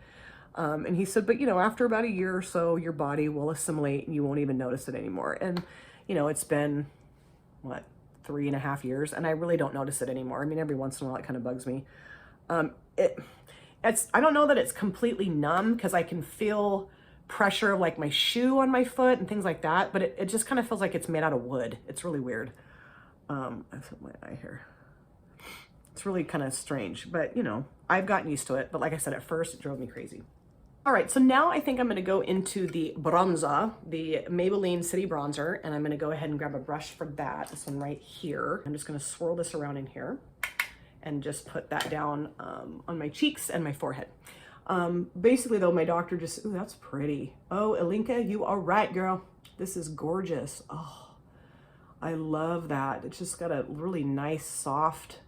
And he said, but you know, after about a year or so, your body will assimilate and you won't even notice it anymore. And, you know, it's been, what, 3.5 years, and I really don't notice it anymore. I mean, every once in a while it kind of bugs me. I don't know that it's completely numb, because I can feel pressure of like my shoe on my foot and things like that, but it just kind of feels like it's made out of wood. It's really weird. I put my eye here. It's really kind of strange, but you know, I've gotten used to it. But like I said, at first it drove me crazy. All right, so now I think I'm gonna go into the bronzer, the Maybelline City Bronzer, and I'm gonna go ahead and grab a brush for that, this one right here. I'm just gonna swirl this around in here and just put that down on my cheeks and my forehead. Basically though, my doctor just, ooh, that's pretty. Oh, Ilinca, you are right, girl. This is gorgeous. Oh, I love that. It's just got a really nice, soft,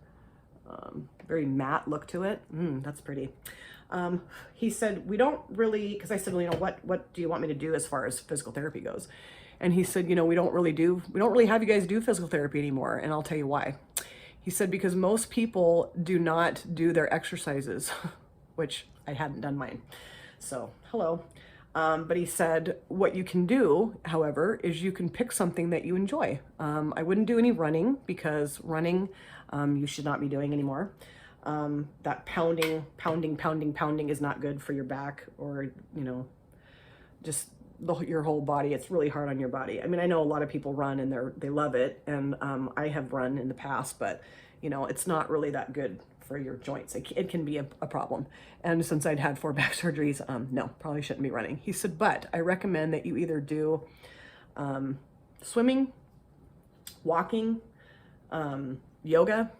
very matte look to it. That's pretty. He said, we don't really, because I said, well, you know, what do you want me to do as far as physical therapy goes? And he said, you know, we don't really have you guys do physical therapy anymore. And I'll tell you why. He said, because most people do not do their exercises, which I hadn't done mine. So, hello. But he said, what you can do, however, is you can pick something that you enjoy. I wouldn't do any running, because running, you should not be doing anymore. That pounding is not good for your back, or, you know, just your whole body. It's really hard on your body. I mean, I know a lot of people run and they love it. And, I have run in the past, but you know, it's not really that good for your joints. It can be a problem. And since I'd had 4 back surgeries, no, probably shouldn't be running. He said, but I recommend that you either do, swimming, walking, yoga,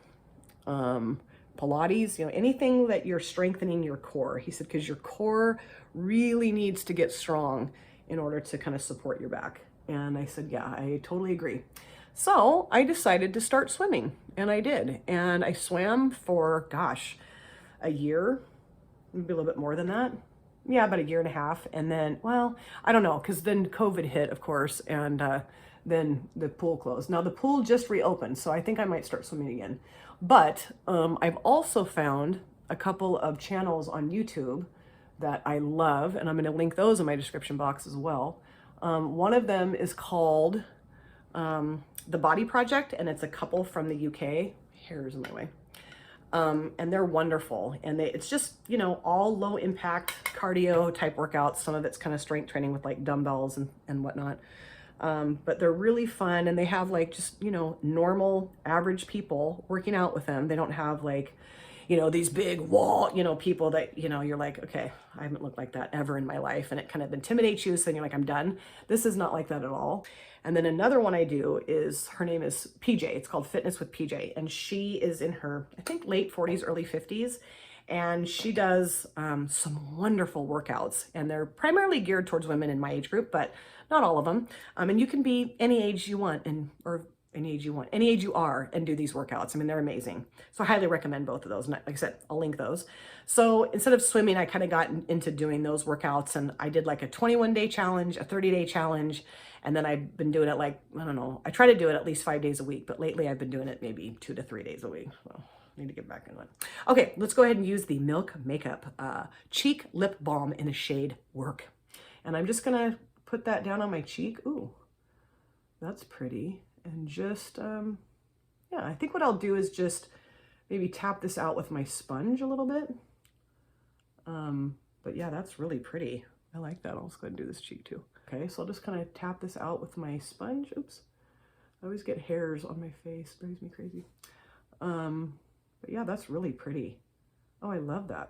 Pilates, you know, anything that you're strengthening your core. He said, because your core really needs to get strong in order to kind of support your back. And I said, yeah, I totally agree. So I decided to start swimming, and I did. And I swam for, gosh, a year, maybe a little bit more than that. Yeah, about 1.5 years. And then, well, I don't know, because then COVID hit, of course, and then the pool closed. Now the pool just reopened, so I think I might start swimming again. But I've also found a couple of channels on YouTube that I love, and I'm going to link those in my description box as well. One of them is called The Body Project, and it's a couple from the UK. Hair's in my way. And they're wonderful. And it's just, you know, all low impact cardio type workouts. Some of it's kind of strength training with like dumbbells and whatnot. But they're really fun, and they have like just, you know, normal average people working out with them. They don't have like, you know, these big wall, you know, people that, you know, you're like, okay, I haven't looked like that ever in my life. And it kind of intimidates you. So then you're like, I'm done. This is not like that at all. And then another one I do is, her name is PJ. It's called Fitness with PJ. And she is in her, I think, late 40s, early 50s. And she does some wonderful workouts. And they're primarily geared towards women in my age group, but not all of them. And you can be any age you want, or any age you are, and do these workouts. I mean, they're amazing. So I highly recommend both of those. And like I said, I'll link those. So instead of swimming, I kind of got into doing those workouts, and I did like a 21-day challenge, a 30-day challenge. And then I've been doing it like, I don't know, I try to do it at least 5 days a week, but lately I've been doing it maybe 2 to 3 days a week. So I need to get back into it. Okay, let's go ahead and use the Milk Makeup Cheek Lip Balm in the shade Work. And I'm just gonna put that down on my cheek. Ooh, that's pretty. And just, yeah, I think what I'll do is just maybe tap this out with my sponge a little bit. But yeah, that's really pretty. I like that. I'll just go ahead and do this cheek too. Okay, so I'll just kind of tap this out with my sponge. Oops. I always get hairs on my face. Drives me crazy. But yeah, that's really pretty. Oh, I love that.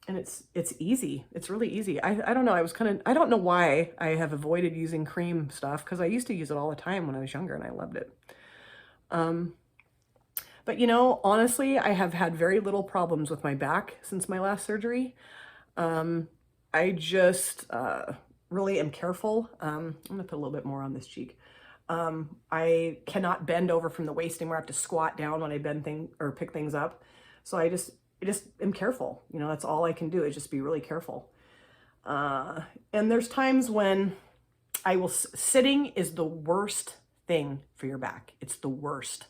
And it's easy. It's really easy. I don't know. I don't know why I have avoided using cream stuff, because I used to use it all the time when I was younger and I loved it. But you know, honestly, I have had very little problems with my back since my last surgery. I just really am careful. I'm gonna put a little bit more on this cheek. I cannot bend over from the waist anymore. I have to squat down when I pick things up. So I just am careful. You know, that's all I can do, is just be really careful. And there's times when sitting is the worst thing for your back. It's the worst.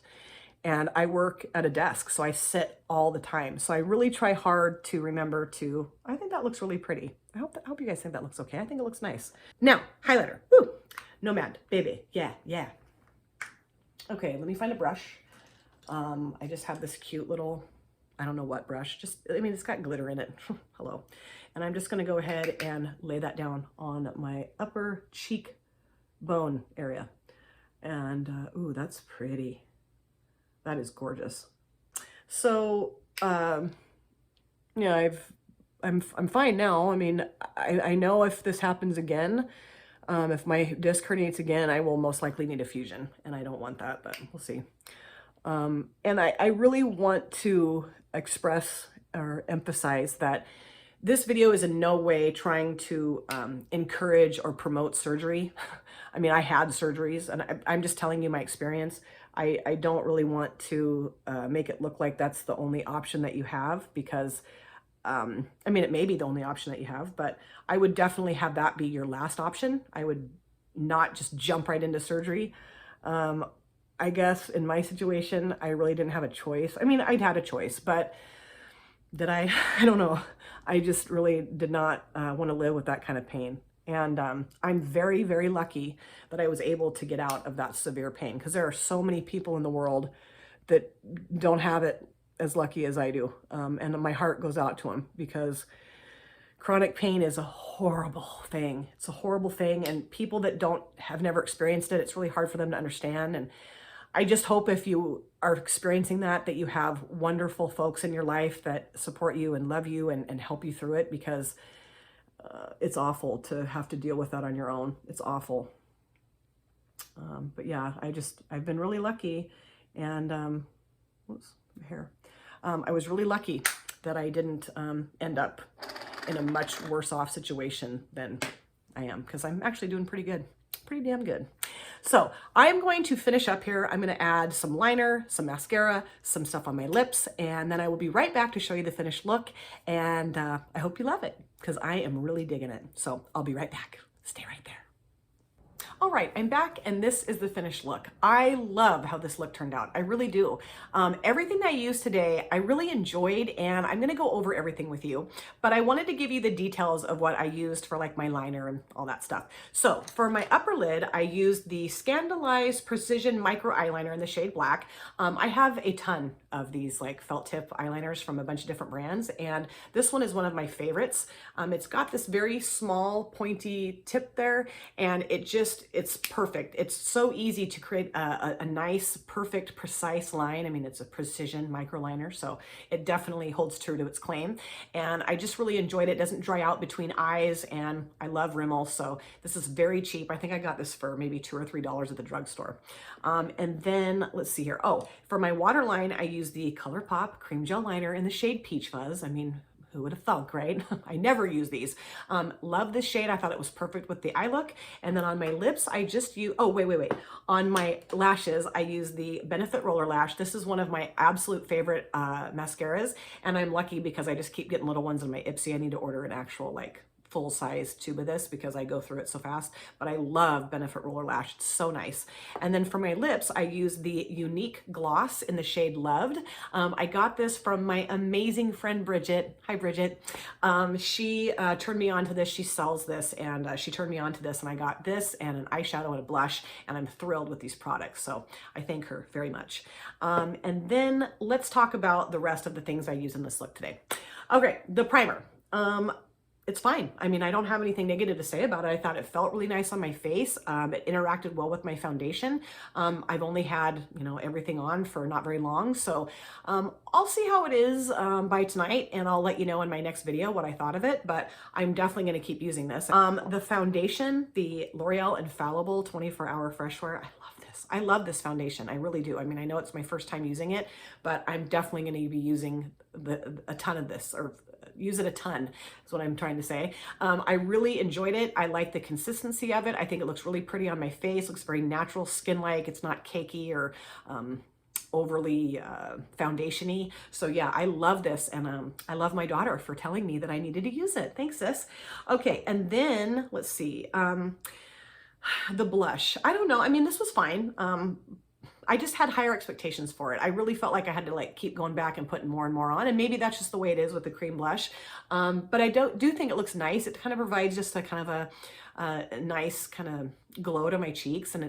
And I work at a desk, so I sit all the time. So I really try hard to remember to, I think that looks really pretty. I hope you guys think that looks okay. I think it looks nice. Now, highlighter. Woo! Nomad, baby. Yeah, yeah. Okay, let me find a brush. I just have this cute little, I don't know what brush. I mean, it's got glitter in it. Hello. And I'm just going to go ahead and lay that down on my upper cheek bone area. And, ooh, that's pretty. That is gorgeous. So, yeah, I'm fine now. I mean, I know if this happens again, if my disc herniates again, I will most likely need a fusion, and I don't want that, but we'll see. And I really want to express or emphasize that this video is in no way trying to encourage or promote surgery. I mean, I had surgeries, and I'm just telling you my experience. I don't really want to make it look like that's the only option that you have, because I mean, it may be the only option that you have, but I would definitely have that be your last option. I would not just jump right into surgery. I guess in my situation, I really didn't have a choice. I mean, I'd had a choice, but did I? I don't know. I just really did not want to live with that kind of pain. And I'm very, very lucky that I was able to get out of that severe pain, because there are so many people in the world that don't have it as lucky as I do. And my heart goes out to them, because chronic pain is a horrible thing. It's a horrible thing. And people that have never experienced it, it's really hard for them to understand. And I just hope if you are experiencing that you have wonderful folks in your life that support you and love you and help you through it, because it's awful to have to deal with that on your own. It's awful. But yeah, I've been really lucky, and whoops, my hair. I was really lucky that I didn't end up in a much worse off situation than I am, because I'm actually doing pretty good, pretty damn good. So I'm going to finish up here. I'm going to add some liner, some mascara, some stuff on my lips, and then I will be right back to show you the finished look. And I hope you love it, because I am really digging it. So I'll be right back. Stay right there. All right, I'm back, and this is the finished look. I love how this look turned out. I really do. Everything that I used today, I really enjoyed, and I'm gonna go over everything with you, but I wanted to give you the details of what I used for like my liner and all that stuff. So for my upper lid, I used the Scandalized Precision Micro Eyeliner in the shade Black. I have a ton of these like felt tip eyeliners from a bunch of different brands, and this one is one of my favorites. It's got this very small pointy tip there, and it's perfect. It's so easy to create a nice, perfect, precise line. I mean, it's a precision micro liner, so it definitely holds true to its claim. And I just really enjoyed it. It doesn't dry out between eyes, and I love Rimmel, so this is very cheap. I think I got this for maybe $2 or $3 at the drugstore. And then let's see here. Oh, for my waterline, I use the ColourPop Cream Gel Liner in the shade Peach Fuzz. I mean, who would have thunk, right? I never use these. Love this shade. I thought it was perfect with the eye look. And then on my lips, I just use, oh, wait. On my lashes, I use the Benefit Roller Lash. This is one of my absolute favorite mascaras. And I'm lucky because I just keep getting little ones in my Ipsy. I need to order an actual like full-size tube of this because I go through it so fast, but I love Benefit Roller Lash. It's so nice. And then for my lips, I use the Unique Gloss in the shade Loved. I got this from my amazing friend Bridget. Hi Bridget. She turned me on to this. She sells this, and she turned me on to this, and I got this and an eyeshadow and a blush, and I'm thrilled with these products. So I thank her very much. And then let's talk about the rest of the things I use in this look today. Okay, the primer. It's fine. I mean, I don't have anything negative to say about it. I thought it felt really nice on my face. It interacted well with my foundation. I've only had, everything on for not very long. So I'll see how it is by tonight, and I'll let you know in my next video what I thought of it, but I'm definitely going to keep using this. The foundation, the L'Oreal Infallible 24-Hour Fresh Wear, I love this foundation. I really do. I mean, I know it's my first time using it, but I'm definitely going to be using a ton of this, or use it a ton is what I'm trying to say. I really enjoyed it. I like the consistency of it. I think it looks really pretty on my face. Looks very natural skin-like. It's not cakey or overly foundation-y. So yeah, I love this, and I love my daughter for telling me that I needed to use it. Thanks, sis. Okay, and then let's see, the blush. I don't know. I mean, this was fine. I just had higher expectations for it. I really felt like I had to like keep going back and putting more and more on, and maybe that's just the way it is with the cream blush. But I do think it looks nice. It kind of provides just a kind of a nice kind of glow to my cheeks, and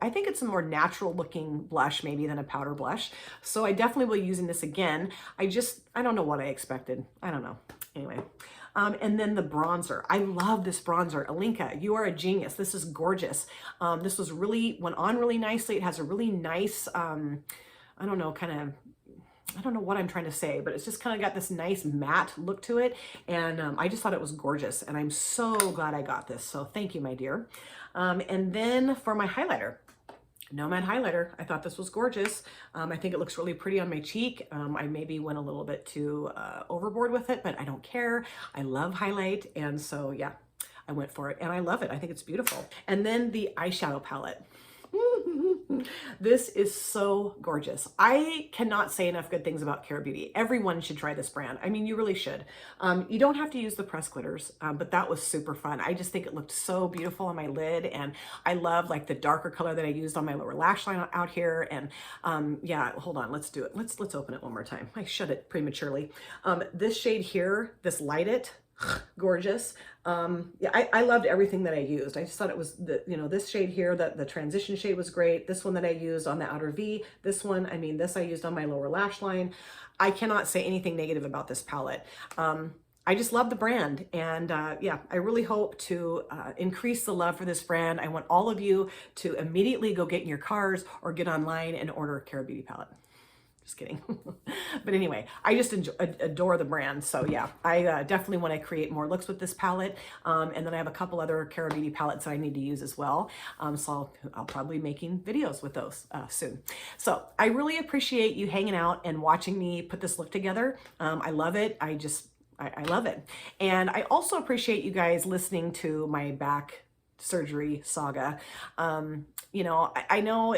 I think it's a more natural looking blush maybe than a powder blush. So I definitely will be using this again. I don't know what I expected. I don't know. Anyway. And then the bronzer. I love this bronzer. Ilinca, you are a genius. This is gorgeous. This went on really nicely. It has a really nice, I don't know, I don't know what I'm trying to say, but it's just kind of got this nice matte look to it. And I just thought it was gorgeous. And I'm so glad I got this. So thank you, my dear. And then for my highlighter. Nomad highlighter. I thought this was gorgeous. I think it looks really pretty on my cheek. I maybe went a little bit too overboard with it, but I don't care. I love highlight, and so yeah, I went for it, and I love it. I think it's beautiful. And then the eyeshadow palette. This is so gorgeous. I cannot say enough good things about Kara Beauty. Everyone should try this brand. I mean, you really should. You don't have to use the press glitters, but that was super fun. I just think it looked so beautiful on my lid, and I love like the darker color that I used on my lower lash line out here. And yeah, hold on, let's do it. Let's open it one more time. I shut it prematurely. This shade here, this Light It, gorgeous. Yeah, I loved everything that I used. I just thought it was this shade here, the transition shade was great. This one that I used on the outer V, this one, I mean, this I used on my lower lash line. I cannot say anything negative about this palette. I just love the brand, and yeah, I really hope to increase the love for this brand. I want all of you to immediately go get in your cars or get online and order a Kara Beauty palette. Just kidding. But anyway, I just adore the brand. So yeah, I definitely want to create more looks with this palette. And then I have a couple other Kara Beauty palettes that I need to use as well. So I'll probably be making videos with those soon. So I really appreciate you hanging out and watching me put this look together. I love it. I love it. And I also appreciate you guys listening to my back surgery saga. I know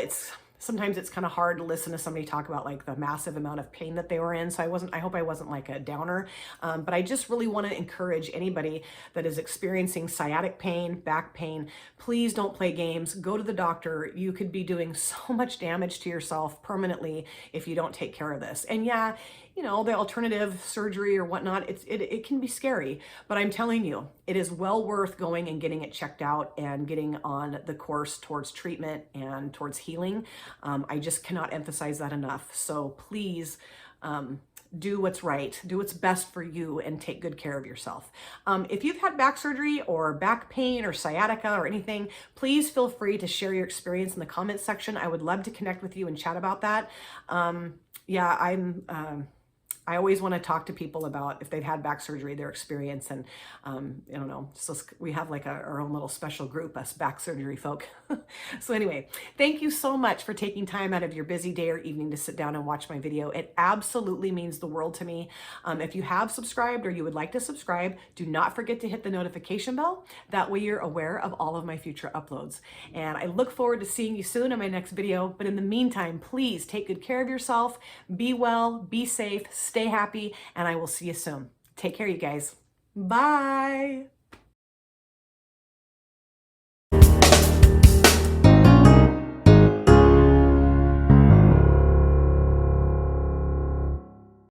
sometimes it's kind of hard to listen to somebody talk about like the massive amount of pain that they were in. So I hope I wasn't like a downer, but I just really want to encourage anybody that is experiencing sciatic pain, back pain, please don't play games. Go to the doctor. You could be doing so much damage to yourself permanently if you don't take care of this. And yeah, the alternative surgery or whatnot, it can be scary, but I'm telling you, it is well worth going and getting it checked out and getting on the course towards treatment and towards healing. I just cannot emphasize that enough. So please, do what's right, do what's best for you, and take good care of yourself. If you've had back surgery or back pain or sciatica or anything, please feel free to share your experience in the comments section. I would love to connect with you and chat about that. Yeah, I always want to talk to people about if they've had back surgery, their experience, and I don't know, so we have like our own little special group, us back surgery folk. So anyway, thank you so much for taking time out of your busy day or evening to sit down and watch my video. It absolutely means the world to me. If you have subscribed or you would like to subscribe, do not forget to hit the notification bell. That way you're aware of all of my future uploads. And I look forward to seeing you soon in my next video. But in the meantime, please take good care of yourself, be well, be safe, stay happy, and I will see you soon. Take care, you guys. Bye.